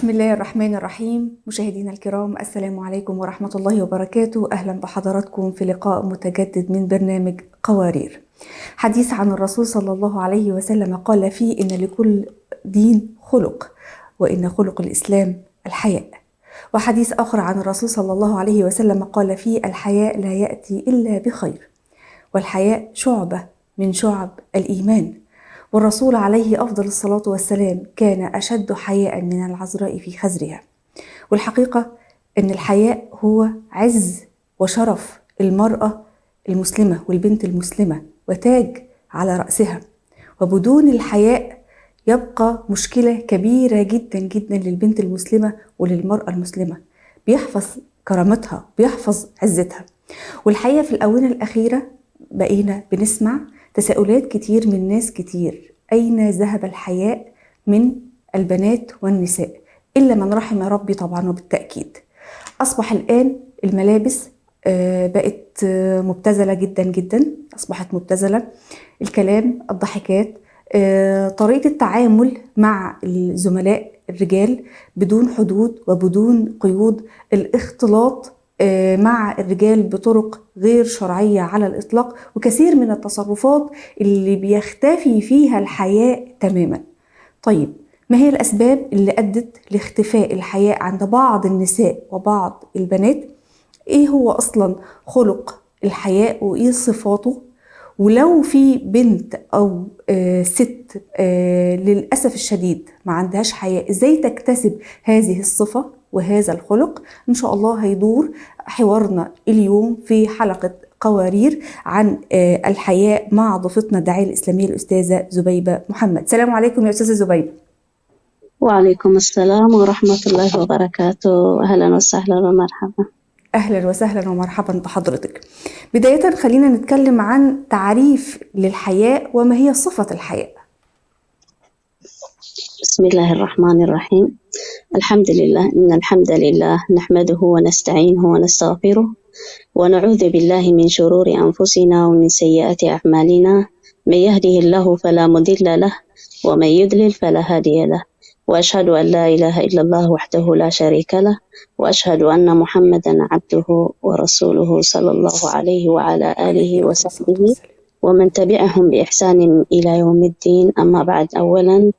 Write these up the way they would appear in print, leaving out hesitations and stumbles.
بسم الله الرحمن الرحيم. مشاهدينا الكرام، السلام عليكم ورحمة الله وبركاته. أهلا بحضراتكم في لقاء متجدد من برنامج قوارير، حديث عن الرسول صلى الله عليه وسلم قال فيه إن لكل دين خلق، وإن خلق الإسلام الحياء. وحديث آخر عن الرسول صلى الله عليه وسلم قال فيه الحياء لا يأتي إلا بخير، والحياء شعبة من شعب الإيمان. والرسول عليه أفضل الصلاة والسلام كان أشد حياء من العذراء في خزرها. والحقيقة أن الحياء هو عز وشرف المرأة المسلمة والبنت المسلمة، وتاج على رأسها. وبدون الحياء يبقى مشكلة كبيرة جدا جدا للبنت المسلمة وللمرأة المسلمة، بيحفظ كرامتها، بيحفظ عزتها. والحقيقة في الآونة الأخيرة بقينا بنسمع تساؤلات كتير من ناس كتير: أين ذهب الحياء من البنات والنساء؟ إلا من رحم ربي طبعا. وبالتأكيد أصبح الآن الملابس بقت مبتذلة جدا جدا، أصبحت مبتذلة. الكلام، الضحكات، طريقة التعامل مع الزملاء الرجال بدون حدود وبدون قيود، الاختلاط مع الرجال بطرق غير شرعية على الإطلاق، وكثير من التصرفات اللي بيختفي فيها الحياء تماما. طيب، ما هي الأسباب اللي أدت لاختفاء الحياء عند بعض النساء وبعض البنات؟ إيه هو أصلا خلق الحياء وإيه صفاته؟ ولو في بنت أو ست للأسف الشديد ما عندهاش حياء، إزاي تكتسب هذه الصفة وهذا الخلق؟ إن شاء الله هيدور حوارنا اليوم في حلقة قوارير عن الحياء مع ضيفتنا الداعية الإسلامية الأستاذة زبيبة محمد. السلام عليكم يا أستاذة زبيبة. وعليكم السلام ورحمة الله وبركاته. أهلا وسهلا ومرحبا. أهلا وسهلا ومرحبا بحضرتك. بداية خلينا نتكلم عن تعريف للحياء وما هي صفة الحياء. بسم الله الرحمن الرحيم. الحمد لله، إن الحمد لله نحمده ونستعينه ونستغفره، ونعوذ بالله من شرور أنفسنا ومن سيئات أعمالنا. من يهده الله فلا مضل له، ومن يضلل فلا هادي له. وأشهد أن لا إله إلا الله وحده لا شريك له، وأشهد أن محمدا عبده ورسوله صلى الله عليه وعلى آله وصحبه ومن تبعهم بإحسان إلى يوم الدين. أما بعد، أولا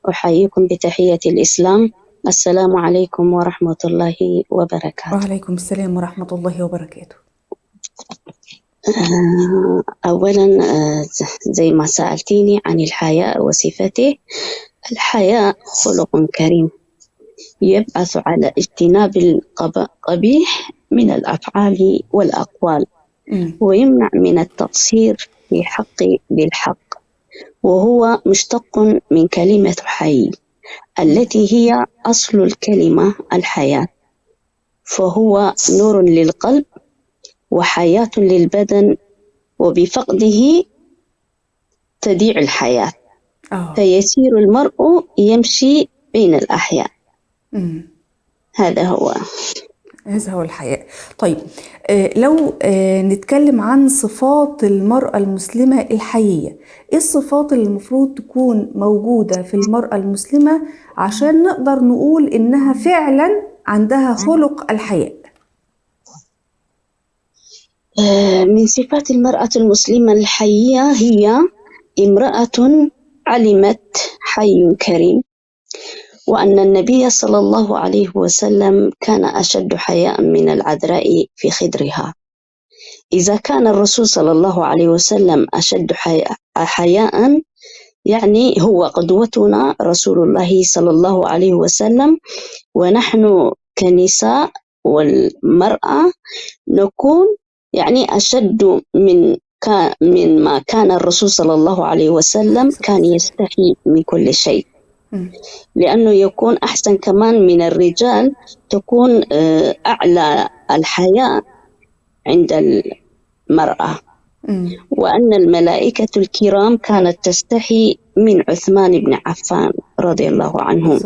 أحييكم بتحية الإسلام، السلام عليكم ورحمة الله وبركاته. وعليكم السلام ورحمة الله وبركاته. أولا زي ما سألتيني عن الحياء وصفته، الحياء خلق كريم يبعث على اجتناب القبيح من الأفعال والأقوال، ويمنع من التقصير في حق بالحق. وهو مشتق من كلمة حي التي هي أصل الكلمة الحياة، فهو نور للقلب وحياة للبدن، وبفقده تضيع الحياة. فيسير المرء يمشي بين الأحياء. هذا هو الحياء. طيب، لو نتكلم عن صفات المرأة المسلمة الحيية، ايه الصفات اللي المفروض تكون موجودة في المرأة المسلمة عشان نقدر نقول انها فعلا عندها خلق الحياء؟ من صفات المرأة المسلمة الحيية هي امرأة علمت حي كريم، وأن النبي صلى الله عليه وسلم كان أشد حياء من العذراء في خدرها. إذا كان الرسول صلى الله عليه وسلم أشد حياء، يعني هو قدوتنا رسول الله صلى الله عليه وسلم، ونحن كنساء والمرأة نكون يعني أشد من ما كان الرسول صلى الله عليه وسلم كان يستحي من كل شيء، لأنه يكون أحسن كمان من الرجال، تكون أعلى الحياء عند المرأة. وأن الملائكة الكرام كانت تستحي من عثمان بن عفان رضي الله عنه.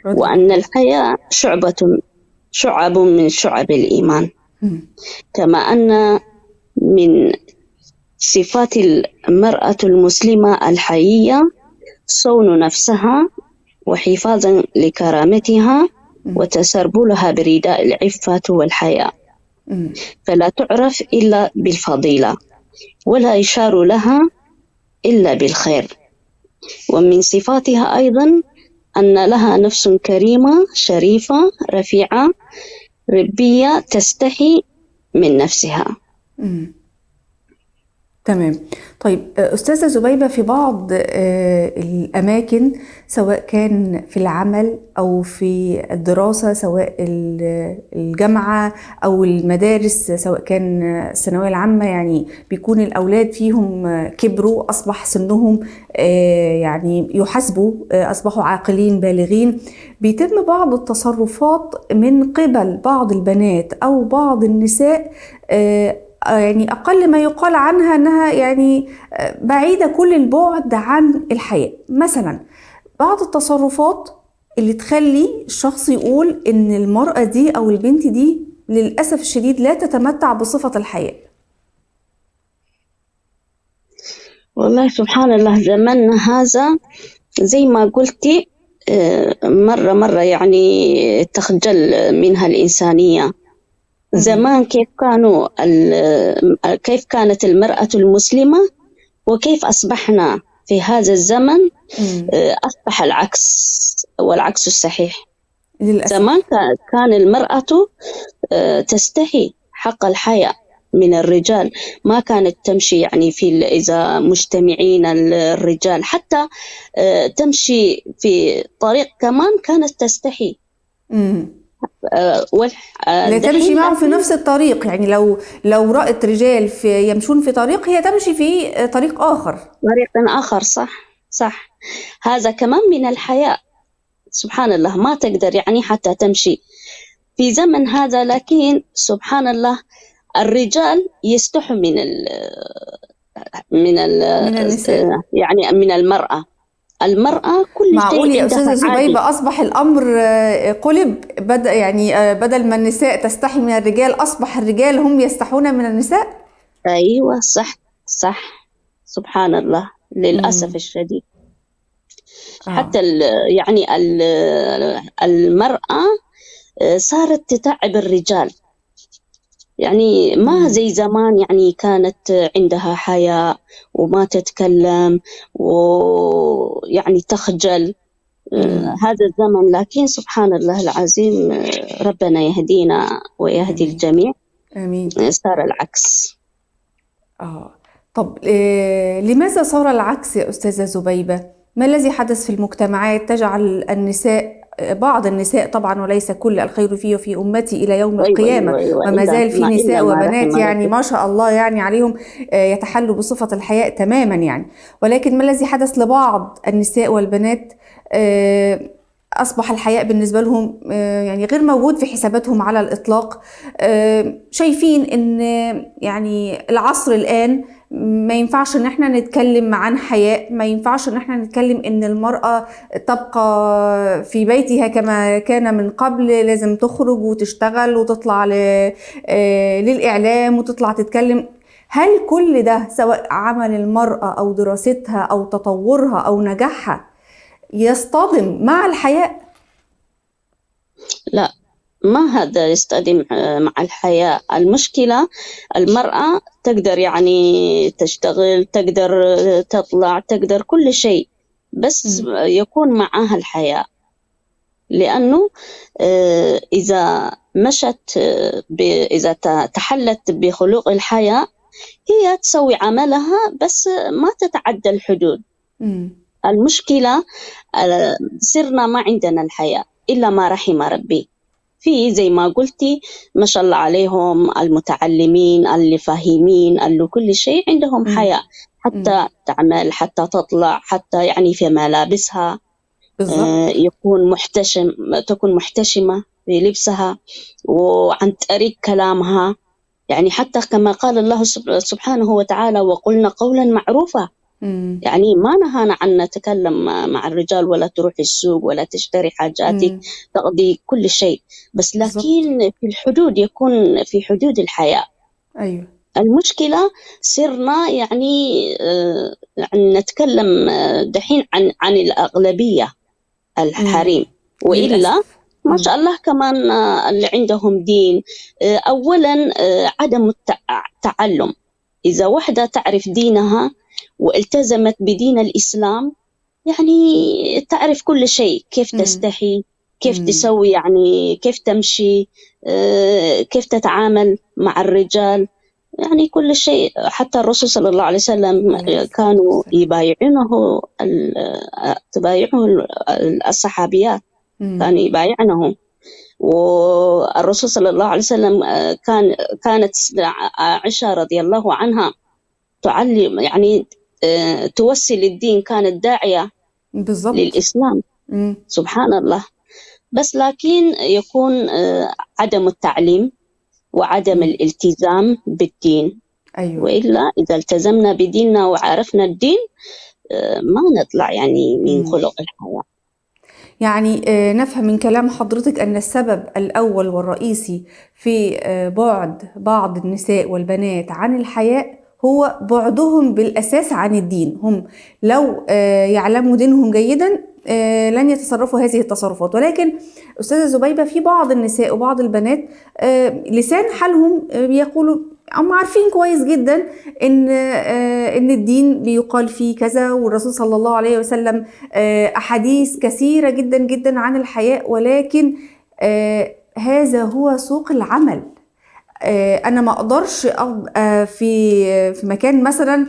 وأن الحياء شعب من شعب الإيمان. كما أن من صفات المرأة المسلمة الحيية صون نفسها وحفاظا لكرامتها وتسربلها برداء العفة والحياء، فلا تعرف إلا بالفضيلة ولا يشار لها إلا بالخير. ومن صفاتها أيضا أن لها نفس كريمة شريفة رفيعة ربية تستحي من نفسها. تمام. طيب أستاذة زبيبة، في بعض الأماكن سواء كان في العمل أو في الدراسة، سواء الجامعة أو المدارس، سواء كان الثانوية العامة، يعني بيكون الأولاد فيهم كبروا، أصبح سنهم يعني يحاسبوا، أصبحوا عاقلين بالغين، بيتم بعض التصرفات من قبل بعض البنات أو بعض النساء يعني أقل ما يقال عنها أنها يعني بعيدة كل البعد عن الحياة. مثلا بعض التصرفات اللي تخلي الشخص يقول إن المرأة دي أو البنت دي للأسف الشديد لا تتمتع بصفة الحياة. والله سبحان الله، زماننا هذا زي ما قلتي مرة يعني تخجل منها الإنسانية. زمان كيف كانت المرأة المسلمة وكيف أصبحنا في هذا الزمن؟ أصبح العكس، والعكس الصحيح. للأسف. زمان كان المرأة تستحي حق الحياء من الرجال، ما كانت تمشي يعني إذا مجتمعين الرجال، حتى تمشي في طريق كمان كانت تستحي. لا تمشي معه في نفس الطريق، يعني لو رأت رجال يمشون في طريق، هي تمشي في طريق آخر. صح. هذا كمان من الحياء. سبحان الله، ما تقدر يعني حتى تمشي في زمن هذا. لكن سبحان الله الرجال يستحوا من النساء، يعني من المرأة كل شيء. معقول يا أستاذة زبيبة أصبح الأمر قلب، بدل ما النساء تستحي من الرجال، أصبح الرجال هم يستحون من النساء؟ أيوة صح. سبحان الله، للأسف الشديد. حتى يعني المرأة صارت تتعب الرجال، يعني ما زي زمان، يعني كانت عندها حياء وما تتكلم ويعني تخجل. هذا الزمن، لكن سبحان الله العظيم، ربنا يهدينا ويهدي الجميع. آمين. صار العكس. طب لماذا صار العكس يا أستاذة زبيبة؟ ما الذي حدث في المجتمعات تجعل النساء، بعض النساء طبعا وليس كل، الخير فيه وفي أمتي إلى يوم القيامة، وما زال في نساء وبنات يعني ما شاء الله يعني عليهم يتحلوا بصفة الحياء تماما يعني، ولكن ما الذي حدث لبعض النساء والبنات أصبح الحياء بالنسبة لهم يعني غير موجود في حساباتهم على الإطلاق؟ شايفين إن يعني العصر الآن ما ينفعش ان احنا نتكلم عن حياء، ما ينفعش ان احنا نتكلم ان المرأة تبقى في بيتها كما كان من قبل، لازم تخرج وتشتغل وتطلع للإعلام وتطلع تتكلم. هل كل ده سواء عمل المرأة أو دراستها أو تطورها أو نجاحها يصطدم مع الحياء؟ لا، ما هذا يصطدم مع الحياة. المشكلة المرأة تقدر يعني تشتغل، تقدر تطلع، تقدر كل شيء، بس يكون معها الحياة. لأنه إذا مشت إذا تحلت بخلق الحياة، هي تسوي عملها بس ما تتعدى الحدود. المشكلة صرنا ما عندنا الحياة إلا ما رحم ربي. في زي ما قلتي ما شاء الله عليهم المتعلمين اللي فاهمين اللي كل شيء عندهم حياة، حتى تعمل، حتى تطلع، حتى يعني في ملابسها تكون محتشمة في لبسها وعن طريق كلامها. يعني حتى كما قال الله سبحانه وتعالى: وقلنا قولا معروفا. يعني ما نهانا عن نتكلم مع الرجال، ولا تروح السوق، ولا تشتري حاجاتك، تقضي كل شيء، بس لكن في الحدود، يكون في حدود الحياة. أيوة. المشكلة صرنا يعني نتكلم دحين عن الأغلبية، الحريم، وإلا ما شاء الله كمان اللي عندهم دين. أولا عدم التعلم. إذا وحدة تعرف دينها والتزمت بدين الإسلام، يعني تعرف كل شيء، كيف تستحي، كيف تسوي، يعني كيف تمشي، كيف تتعامل مع الرجال، يعني كل شيء. حتى الرسول صلى الله عليه وسلم كانوا تبايعه الصحابيات، كانوا يبايعنهم. والرسول صلى الله عليه وسلم كانت عائشة رضي الله عنها تعلم، يعني توصل الدين، كانت داعية بالضبط للإسلام. سبحان الله. بس لكن يكون عدم التعليم وعدم الالتزام بالدين. أيوة. وإلا إذا التزمنا بديننا وعرفنا الدين ما نطلع يعني من خلق الحياة. يعني نفهم من كلام حضرتك أن السبب الأول والرئيسي في بعد بعض النساء والبنات عن الحياء هو بعدهم بالأساس عن الدين. هم لو يعلموا دينهم جيدا لن يتصرفوا هذه التصرفات. ولكن أستاذة زبيبة، في بعض النساء وبعض البنات لسان حالهم بيقولوا هم عارفين كويس جدا ان الدين بيقال فيه كذا، والرسول صلى الله عليه وسلم احاديث كثيره جدا جدا عن الحياء، ولكن هذا هو سوق العمل. انا ما اقدرش في مكان مثلا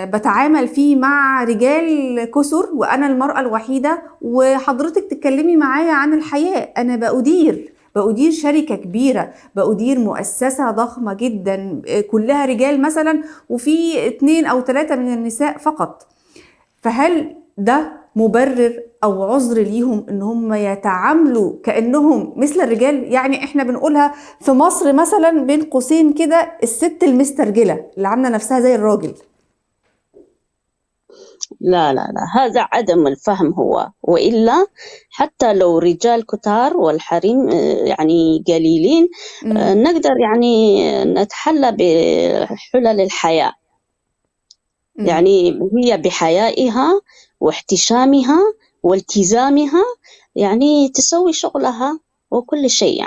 بتعامل فيه مع رجال كثر وانا المرأة الوحيدة، وحضرتك تتكلمي معايا عن الحياء. انا بأدير شركة كبيرة، بأدير مؤسسة ضخمة جدا كلها رجال مثلا، وفي 2 أو 3 من النساء فقط. فهل ده مبرر أو عذر ليهم إن هم يتعاملوا كأنهم مثل الرجال؟ يعني إحنا بنقولها في مصر مثلا بين قوسين كده الست المسترجلة اللي عاملة نفسها زي الراجل. لا لا لا، هذا عدم الفهم هو. وإلا حتى لو رجال كتار والحريم يعني قليلين نقدر يعني نتحلى بحلل الحياة. يعني هي بحيائها واحتشامها والتزامها يعني تسوي شغلها وكل شيء،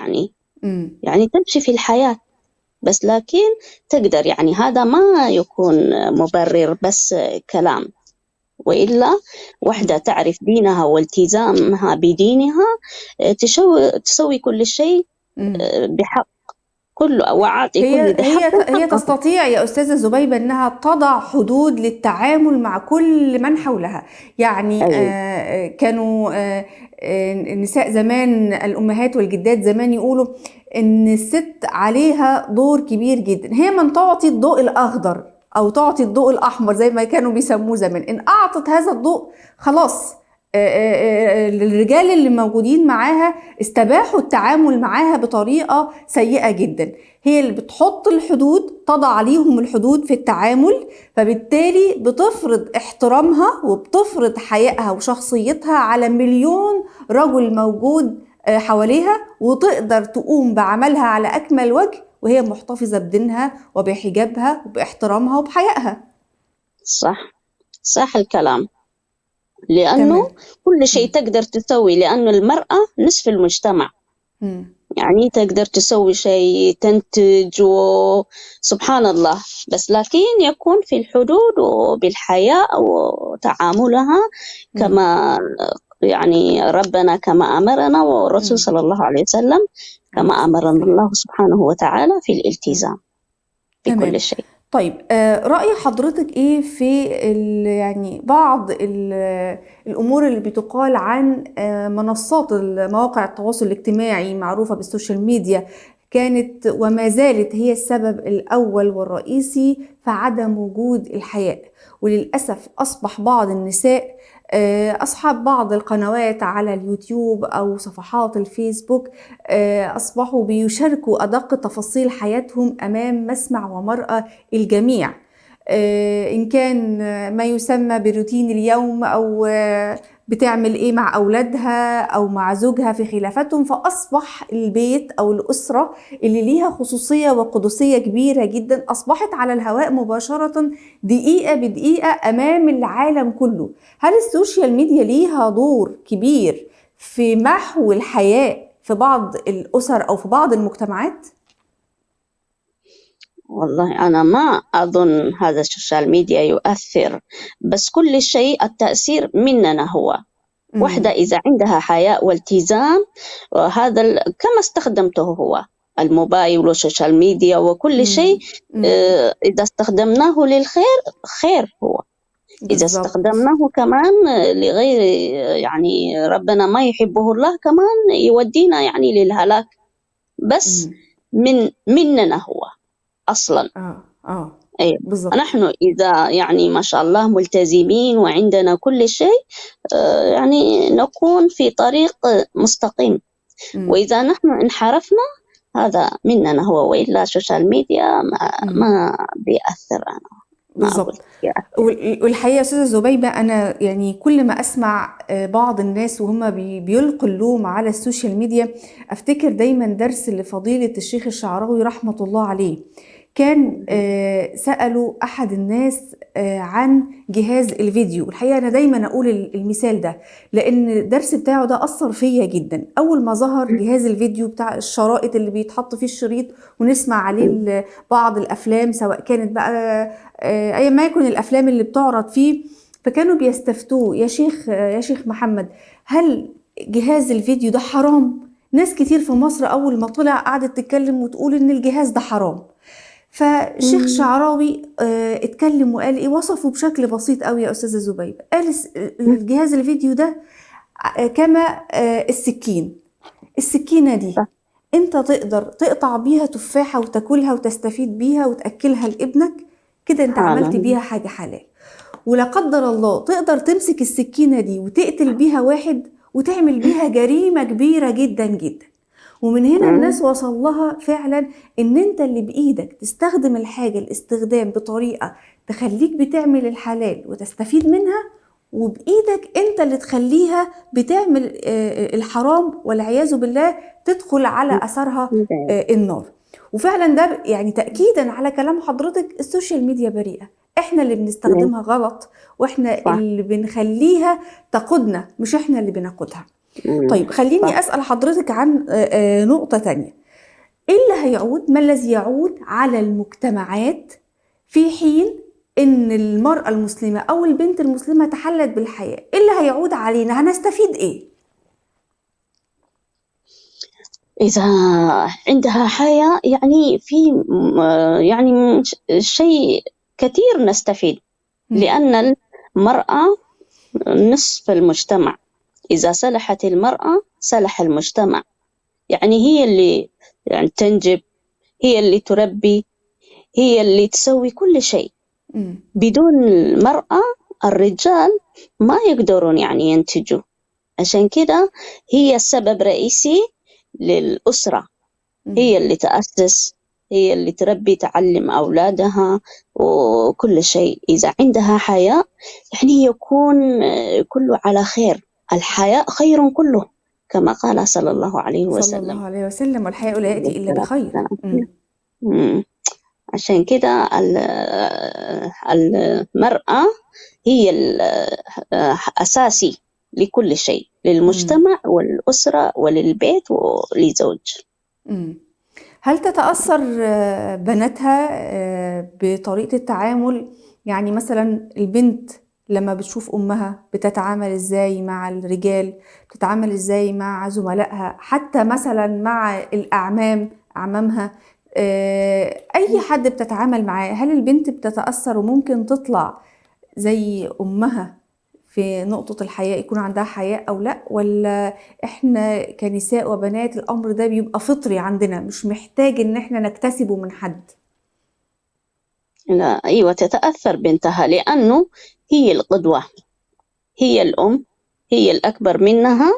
يعني تمشي في الحياة. بس لكن تقدر، يعني هذا ما يكون مبرر بس كلام. وإلا وحدة تعرف دينها والتزامها بدينها تسوي كل شيء بحق، كله وعاطي كل ذي حق. هي تستطيع يا أستاذة زبيبة أنها تضع حدود للتعامل مع كل من حولها. يعني كانوا النساء زمان، الأمهات والجدات زمان يقولوا إن الست عليها دور كبير جدا، هي من تعطي الضوء الأخضر أو تعطي الضوء الأحمر زي ما كانوا بيسموه زمان. إن أعطت هذا الضوء خلاص الرجال اللي موجودين معاها استباحوا التعامل معاها بطريقة سيئة جدا. هي اللي بتحط الحدود، تضع عليهم الحدود في التعامل، فبالتالي بتفرض احترامها وبتفرض حيائها وشخصيتها على مليون رجل موجود حواليها، وتقدر تقوم بعملها على أكمل وجه وهي محتفظة بدينها وبحجابها وباحترامها وبحيائها. صح الكلام. لأنه كل شيء تقدر تسوي، لأنه المرأة نصف المجتمع. يعني تقدر تسوي شيء، تنتج، وسبحان الله. بس لكن يكون في الحدود وبالحياء وتعاملها كما يعني ربنا كما أمرنا، والرسول صلى الله عليه وسلم كما أمرنا الله سبحانه وتعالى في الالتزام بكل شيء. طيب رأي حضرتك ايه في يعني بعض الامور اللي بتقال عن منصات مواقع التواصل الاجتماعي معروفة بالسوشيال ميديا، كانت وما زالت هي السبب الأول والرئيسي في عدم وجود الحياء؟ وللأسف أصبح بعض النساء أصحاب بعض القنوات على اليوتيوب أو صفحات الفيسبوك أصبحوا بيشاركوا أدق تفاصيل حياتهم أمام مسمع ومرأة الجميع، إن كان ما يسمى بروتين اليوم أو بتعمل إيه مع أولادها أو مع زوجها في خلافاتهم. فأصبح البيت أو الأسرة اللي ليها خصوصية وقدسية كبيرة جدا أصبحت على الهواء مباشرة دقيقة بدقيقة أمام العالم كله. هل السوشيال ميديا ليها دور كبير في محو الحياء في بعض الأسر أو في بعض المجتمعات؟ والله أنا ما أظن هذا السوشيال ميديا يؤثر، بس كل شيء التأثير مننا هو. واحدة إذا عندها حياء والتزام، كما استخدمته هو الموبايل والسوشيال ميديا وكل شيء، إذا استخدمناه للخير خير هو، إذا بالظبط. استخدمناه كمان لغير يعني ربنا ما يحبه الله كمان يودينا يعني للهلاك. بس مننا هو أصلا. أيوة. بالظبط. نحن إذا يعني ما شاء الله ملتزمين وعندنا كل شيء، يعني نكون في طريق مستقيم. وإذا نحن انحرفنا هذا مننا هو، وإلا السوشيال ميديا ما بيأثر. أنا ما أقول بالظبط. والحقيقة يا أستاذة زبيبة، أنا يعني كل ما أسمع بعض الناس وهم بيلقوا اللوم على السوشيال ميديا أفتكر دايما درس لفضيلة الشيخ الشعراوي رحمة الله عليه. كان سألوا أحد الناس عن جهاز الفيديو. الحقيقة أنا دايما أقول المثال ده لأن الدرس بتاعه ده أثر فيا جدا. أول ما ظهر جهاز الفيديو بتاع الشرائط اللي بيتحط فيه الشريط ونسمع عليه بعض الأفلام، سواء كانت بقى أي ما يكون الأفلام اللي بتعرض فيه، فكانوا بيستفتوه يا شيخ محمد، هل جهاز الفيديو ده حرام؟ ناس كتير في مصر أول ما طلع قعدت تتكلم وتقول إن الجهاز ده حرام. فالشيخ شعراوي اتكلم وقال ايه، وصفه بشكل بسيط قوي يا استاذه زبيبه. قال الجهاز الفيديو ده كما السكينه دي انت تقدر تقطع بيها تفاحه وتاكلها وتستفيد بيها وتاكلها لابنك، كده انت عملت بيها حاجه حلال. ولا قدر الله تقدر تمسك السكينه دي وتقتل بيها واحد وتعمل بيها جريمه كبيره جدا جدا. ومن هنا الناس وصل لها فعلا ان انت اللي بايدك تستخدم الحاجة الاستخدام بطريقة تخليك بتعمل الحلال وتستفيد منها، وبايدك انت اللي تخليها بتعمل الحرام والعياذ بالله تدخل على اثرها النار. وفعلا ده يعني تأكيدا على كلام حضرتك، السوشيال ميديا بريئة، احنا اللي بنستخدمها غلط واحنا اللي بنخليها تقودنا، مش احنا اللي بنقودها. طيب خليني أسأل حضرتك عن نقطة تانية. ما الذي يعود على المجتمعات في حين إن المرأة المسلمة أو البنت المسلمة تحلت بالحياة؟ إيه اللي هيعود علينا؟ هنستفيد إيه؟ إذا عندها حياة يعني في يعني شيء كثير نستفيد، لأن المرأة نصف المجتمع. إذا صلحت المرأة صلح المجتمع. يعني هي اللي يعني تنجب، هي اللي تربي، هي اللي تسوي كل شيء. بدون المرأة الرجال ما يقدرون يعني ينتجوا. عشان كده هي السبب الرئيسي للأسرة. هي اللي تأسس، هي اللي تربي تعلم أولادها وكل شيء. إذا عندها حياء يعني يكون كله على خير. الحياء خير كله كما قال صلى الله عليه وسلم. صلى الله عليه وسلم، والحياء لا يأتي إلا بخير. عشان كده المرأة هي الأساسي لكل شيء، للمجتمع والأسرة وللبيت ولزوج. هل تتأثر بناتها بطريقة التعامل؟ يعني مثلا البنت لما بتشوف أمها بتتعامل إزاي مع الرجال، بتتعامل إزاي مع زملائها، حتى مثلا مع أعمامها، أي حد بتتعامل معاه، هل البنت بتتأثر وممكن تطلع زي أمها في نقطة الحياء، يكون عندها حياء أو لا؟ ولا إحنا كنساء وبنات الأمر ده بيبقى فطري عندنا مش محتاج إن إحنا نكتسبه من حد؟ لا، أيوة تتأثر بنتها، لأنه هي القدوة، هي الأم، هي الأكبر منها،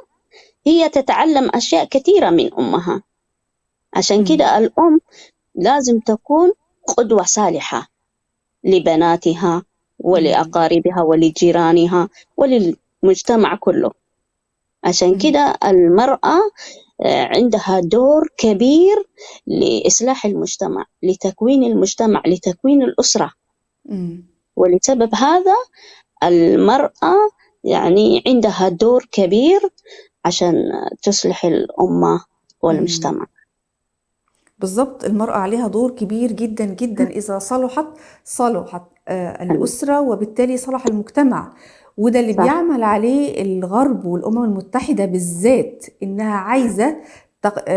هي تتعلم أشياء كثيرة من أمها. عشان كده الأم لازم تكون قدوة صالحة لبناتها ولأقاربها ولجيرانها وللمجتمع كله. عشان كده المرأة عندها دور كبير لإصلاح المجتمع، لتكوين المجتمع، لتكوين الأسرة. ولسبب هذا المرأة يعني عندها دور كبير عشان تصلح الأمة والمجتمع. بالظبط، المرأة عليها دور كبير جدا جدا. إذا صلحت الأسرة، وبالتالي صلح المجتمع. وده اللي صح. بيعمل عليه الغرب والأمم المتحدة بالذات، إنها عايزة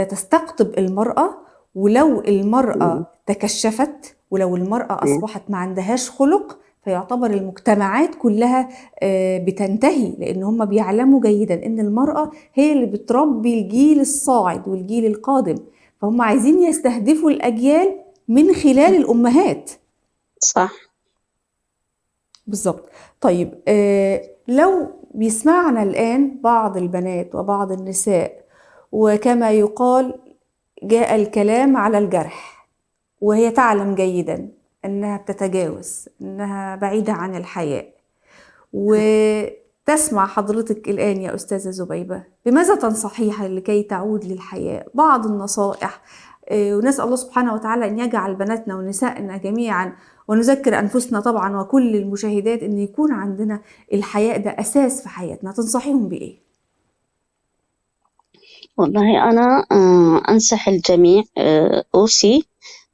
تستقطب المرأة. ولو المرأة تكشفت، ولو المرأة أصبحت ما عندهاش خلق، فيعتبر المجتمعات كلها بتنتهي، لأن هم بيعلموا جيدا إن المرأة هي اللي بتربي الجيل الصاعد والجيل القادم. فهم عايزين يستهدفوا الأجيال من خلال الأمهات. صح. بالظبط. طيب، لو بيسمعنا الآن بعض البنات وبعض النساء، وكما يقال جاء الكلام على الجرح، وهي تعلم جيدا أنها بتتجاوز، أنها بعيدة عن الحياء، وتسمع حضرتك الآن يا أستاذة زبيبة، بماذا تنصحيها لكي تعود للحياة؟ بعض النصائح. ونسأل الله سبحانه وتعالى أن يجعل بناتنا ونسائنا جميعا، ونذكر أنفسنا طبعا وكل المشاهدات، أن يكون عندنا الحياء ده أساس في حياتنا. تنصحيهم بإيه؟ والله أنا أنصح الجميع، أوصي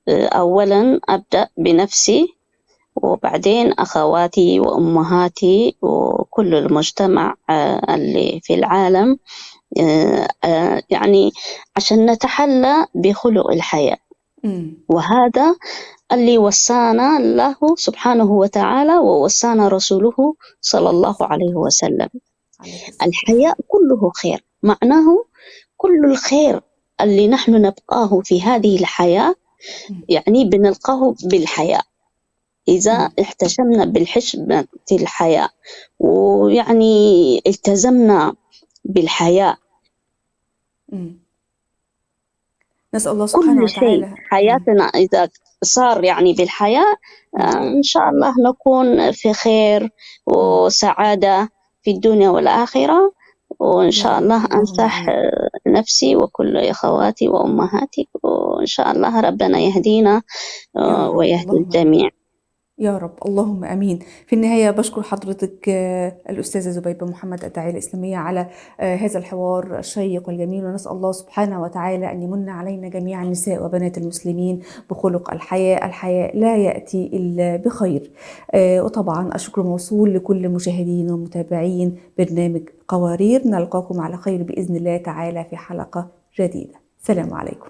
أولا أبدأ بنفسي، وبعدين أخواتي وأمهاتي وكل المجتمع اللي في العالم، يعني عشان نتحلى بخلق الحياة. وهذا اللي وصانا له سبحانه وتعالى، ووصانا رسوله صلى الله عليه وسلم. الحياء كله خير، معناه كل الخير اللي نحن نبقاه في هذه الحياة، يعني بنلقاه بالحياء. إذا احتشمنا بالحشمة الحياء، ويعني التزمنا بالحياء، نسأل الله سبحانه كل شيء وتعالى. حياتنا إذا صار يعني بالحياة، إن شاء الله نكون في خير وسعادة في الدنيا والآخرة. وإن شاء الله أنصح نفسي وكل أخواتي وأمهاتي، وإن شاء الله ربنا يهدينا ويهدي الجميع. يا رب، اللهم أمين. في النهاية بشكر حضرتك الأستاذة زبيبة محمد، الداعية الإسلامية، على هذا الحوار الشيق والجميل. ونسأل الله سبحانه وتعالى أن يمن علينا جميعا نساء وبنات المسلمين بخلق الحياء. الحياء لا يأتي إلا بخير. وطبعا الشكر موصول لكل مشاهدين ومتابعين برنامج قوارير. نلقاكم على خير بإذن الله تعالى في حلقة جديدة. سلام عليكم.